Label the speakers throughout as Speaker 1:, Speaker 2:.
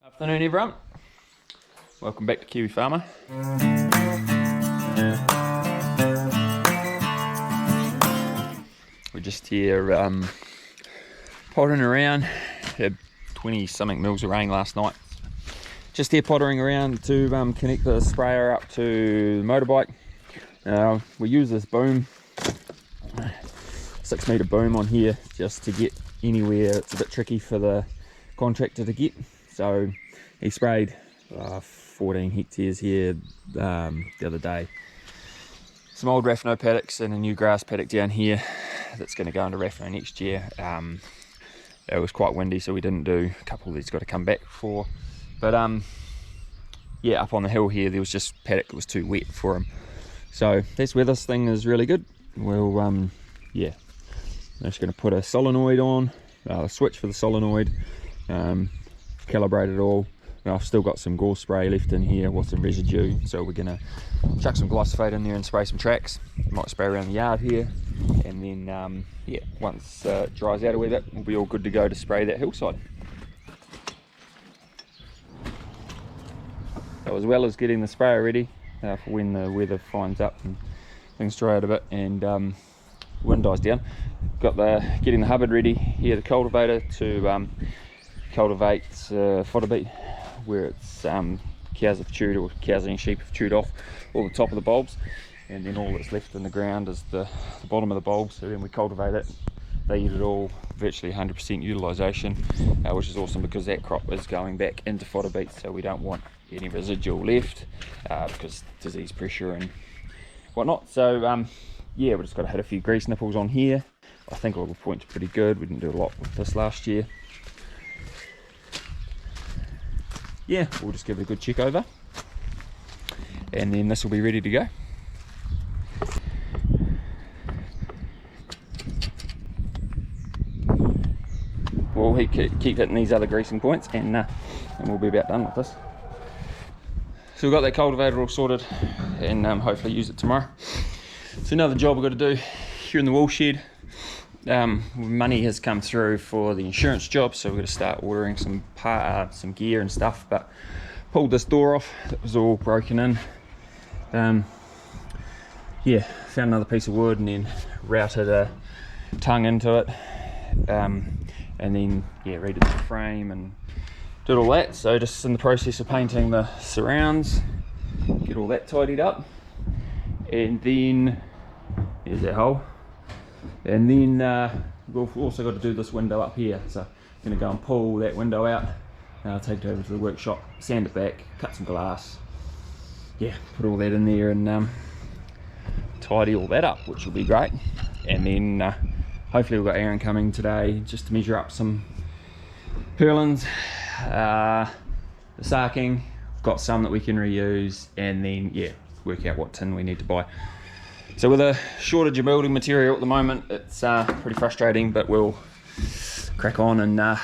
Speaker 1: Afternoon everyone, welcome back to Kiwi Farmer. We're just here pottering around, had 20 something mils of rain last night. Just here pottering around to connect the sprayer up to the motorbike. We use this boom, 6 metre boom on here just to get anywhere. It's a bit tricky for the contractor to get. So he sprayed 14 hectares here the other day. Some old Raffno paddocks and a new grass paddock down here that's going to go into Raffno next year. It was quite windy, so we didn't do a couple of these, got to come back for. But yeah, up on the hill here there was just paddock that was too wet for him. So that's where this thing is really good. We'll yeah, I'm just going to put a solenoid on, a switch for the solenoid, calibrate it all. I've still got some Gorge spray left in here with some residue, so we're going to chuck some glyphosate in there and spray some tracks. Might spray around the yard here, and then yeah, once it dries out a wee bit, we'll be all good to go to spray that hillside. So as well as getting the sprayer ready for when the weather finds up and things dry out a bit and wind dies down, got getting the hubbard ready here, the cultivator to cultivate fodder beet, where it's cows have chewed, or cows and sheep have chewed off all the top of the bulbs, and then all that's left in the ground is the bottom of the bulbs. So then we cultivate it, they eat it all, virtually 100% utilisation, which is awesome because that crop is going back into fodder beet, so we don't want any residual left because disease pressure and whatnot. So yeah, we've just got to hit a few grease nipples on here. I think all the points are pretty good. We didn't do a lot with this last year. Yeah, we'll just give it a good check over, and then this will be ready to go. We'll keep hitting these other greasing points, and we'll be about done with this. So we've got that cultivator all sorted, and hopefully use it tomorrow. So another job we've got to do here in the wool shed. Money has come through for the insurance job, so we're going to start ordering some gear and stuff. But pulled this door off that was all broken in. Yeah, found another piece of wood and then routed a tongue into it, and then yeah, redid the frame and did all that. So just in the process of painting the surrounds, get all that tidied up, and then here's that hole. And then we've also got to do this window up here, so I'm going to go and pull that window out, take it over to the workshop, sand it back, cut some glass, yeah, put all that in there and tidy all that up, which will be great. And then hopefully we've got Aaron coming today just to measure up some purlins, the sarking, got some that we can reuse, and then yeah, work out what tin we need to buy. So with a shortage of building material at the moment, it's pretty frustrating, but we'll crack on and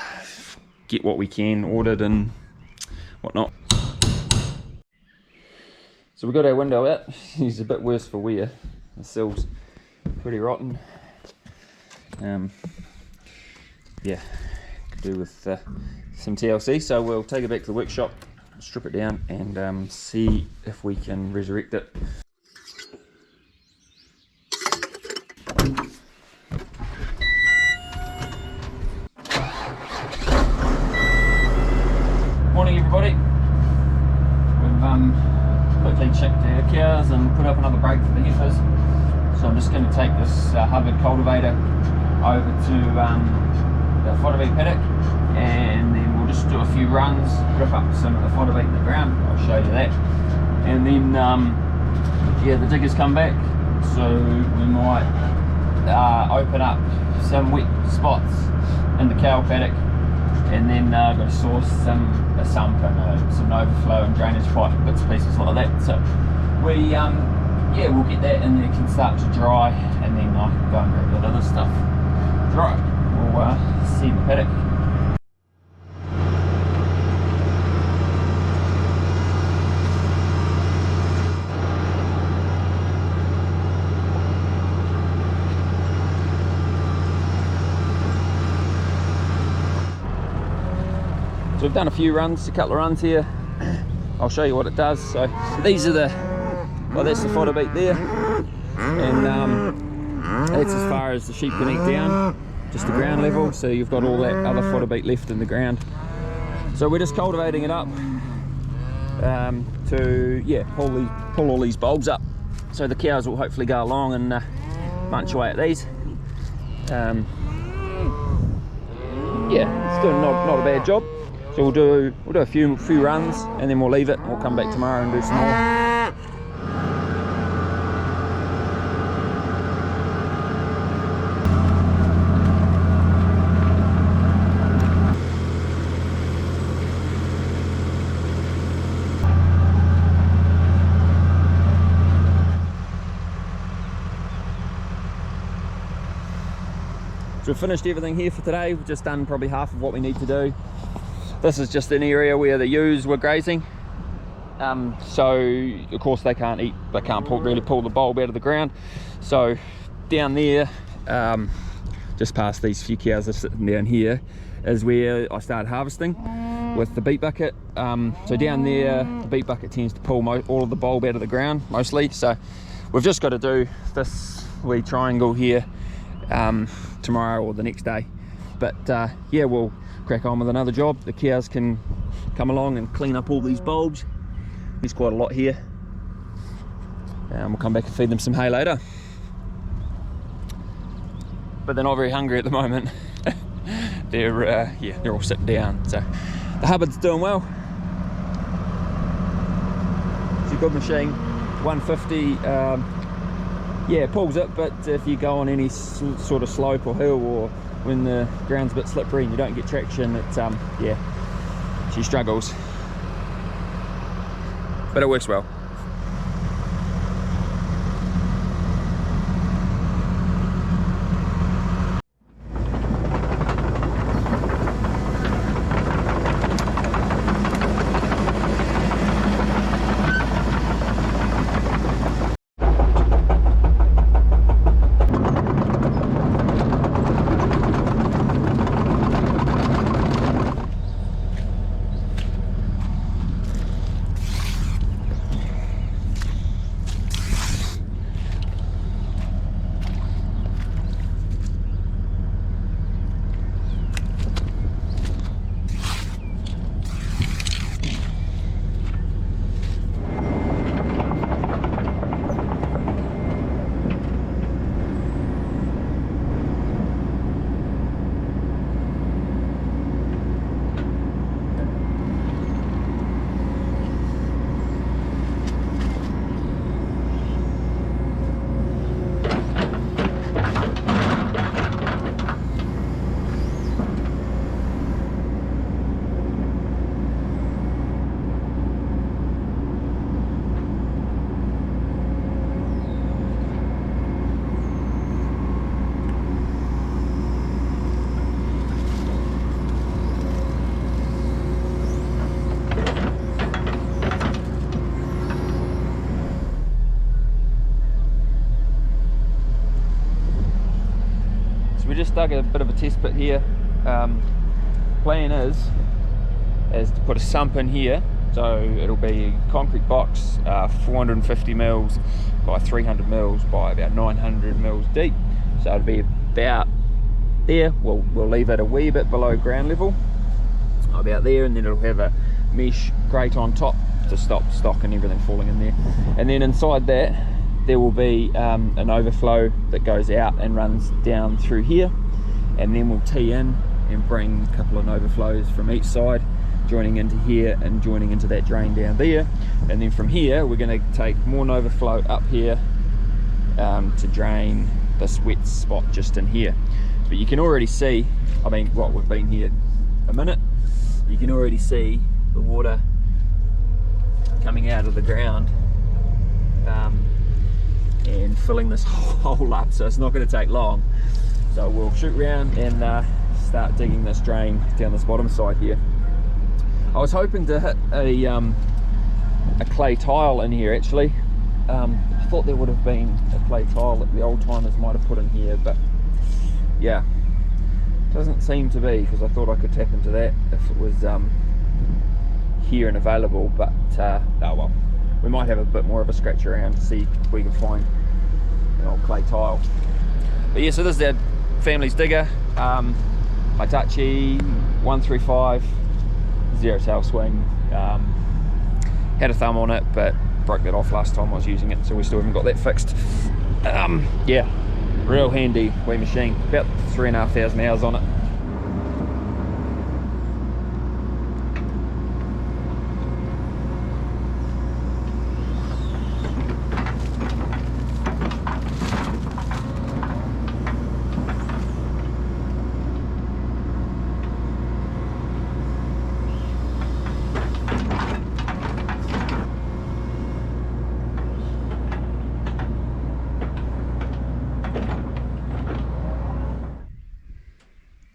Speaker 1: get what we can ordered and whatnot. So we've got our window out. It's a bit worse for wear. The sill's pretty rotten. Yeah, could do with some TLC. So we'll take it back to the workshop, strip it down, and see if we can resurrect it. Morning everybody. We've quickly checked our cows and put up another break for the heifers. So I'm just going to take this Hubbard cultivator over to the fodder beet paddock, and then we'll just do a few runs, rip up some of the fodder beet in the ground. I'll show you that. And then yeah, the diggers come back, so we might open up some wet spots in the cow paddock, and then got to source a sump and some Novaflo and drainage pipe, bits and pieces like that. So we yeah, we'll get that and it can start to dry, and then I can go and grab that other stuff. Right, we'll see the paddock. So we've done a few runs, a couple of runs here. I'll show you what it does. So these are well, that's the fodder beet there, and that's as far as the sheep can eat down, just the ground level. So you've got all that other fodder beet left in the ground. So we're just cultivating it up to pull all these bulbs up, so the cows will hopefully go along and munch away at these. Yeah, it's doing not a bad job. So we'll do a few runs, and then we'll leave it. We'll come back tomorrow and do some more. So we've finished everything here for today. We've just done probably half of what we need to do. This is just an area where the ewes were grazing. So of course they can't really pull the bulb out of the ground. So down there, just past these few cows that are sitting down here, is where I started harvesting with the beet bucket. So down there, the beet bucket tends to pull all of the bulb out of the ground, mostly. So we've just got to do this wee triangle here tomorrow or the next day. But yeah, we'll crack on with another job. The cows can come along and clean up all these bulbs. There's quite a lot here. We'll come back and feed them some hay later. But they're not very hungry at the moment. They're all sitting down. So the Hubbard's doing well. It's a good machine. 150. Yeah, it pulls it, but if you go on any sort of slope or hill, or when the ground's a bit slippery and you don't get traction, it's yeah, she struggles. But it works well. We just dug a bit of a test pit here. Plan is to put a sump in here, so it'll be a concrete box, 450 mils by 300 mils by about 900 mils deep. So it'll be about there. We'll leave it a wee bit below ground level, about there, and then it'll have a mesh grate on top to stop stock and everything falling in there. And then inside that, there will be an overflow that goes out and runs down through here, and then we'll tee in and bring a couple of overflows from each side, joining into here and joining into that drain down there. And then from here we're going to take more Novaflo up here to drain this wet spot just in here. But you can already see, I mean, what, we've been here a minute, you can already see the water coming out of the ground and filling this hole up, so it's not going to take long. So we'll shoot round and start digging this drain down this bottom side here. I was hoping to hit a clay tile in here actually. I thought there would have been a clay tile that the old timers might have put in here, but yeah, doesn't seem to be, because I thought I could tap into that if it was here and available, but oh well, we might have a bit more of a scratch around to see if we can find an old clay tile. But yeah, so this is our family's digger, Hitachi 135 zero tail swing. Had a thumb on it, but broke that off last time I was using it, so we still haven't got that fixed. Yeah, real handy wee machine, about 3,500 hours on it.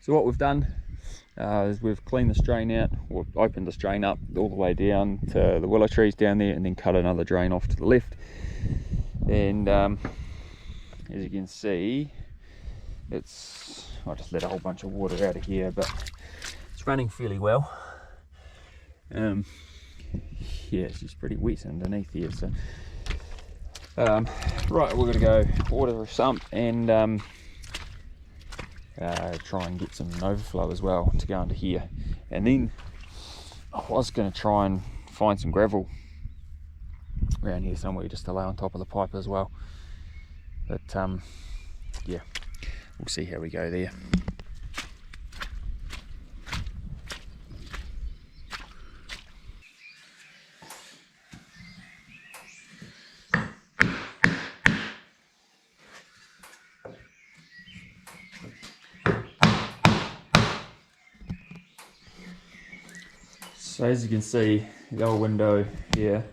Speaker 1: So what we've done is we've cleaned this drain out, or opened this drain up all the way down to the willow trees down there, and then cut another drain off to the left. And as you can see, I just let a whole bunch of water out of here, but it's running fairly well. Yeah, it's just pretty wet underneath here. So right, we're gonna go water the sump and try and get some Novaflo as well to go into here. And then I was going to try and find some gravel around here somewhere just to lay on top of the pipe as well. But yeah, we'll see how we go there. So as you can see, the old window here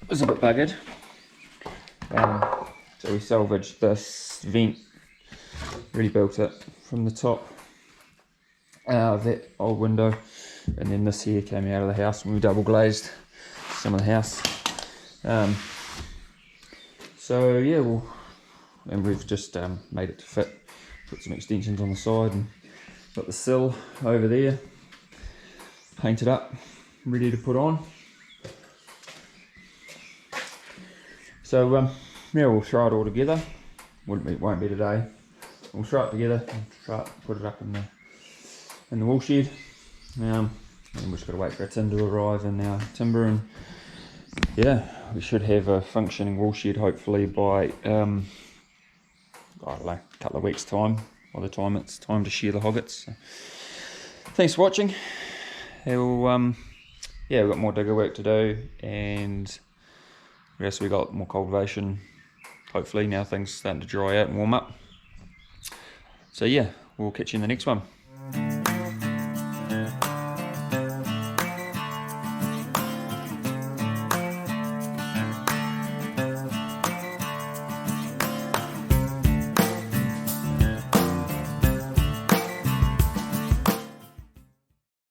Speaker 1: was a bit buggered. So we salvaged this vent, rebuilt it from the top of that old window, and then this here came out of the house and we double glazed some of the house. So yeah, and we've just made it to fit, put some extensions on the side and got the sill over there painted up, ready to put on. So yeah, we'll throw it all together. Won't be today. We'll throw it together and put it up in the wool shed. And we've just got to wait for our tin to arrive and our timber, and yeah, we should have a functioning wool shed hopefully by I don't know, a couple of weeks time, by the time it's time to shear the hoggets. So, thanks for watching. Yeah, we've got more digger work to do, and I guess we got more cultivation. Hopefully now things starting to dry out and warm up. So yeah, we'll catch you in the next one.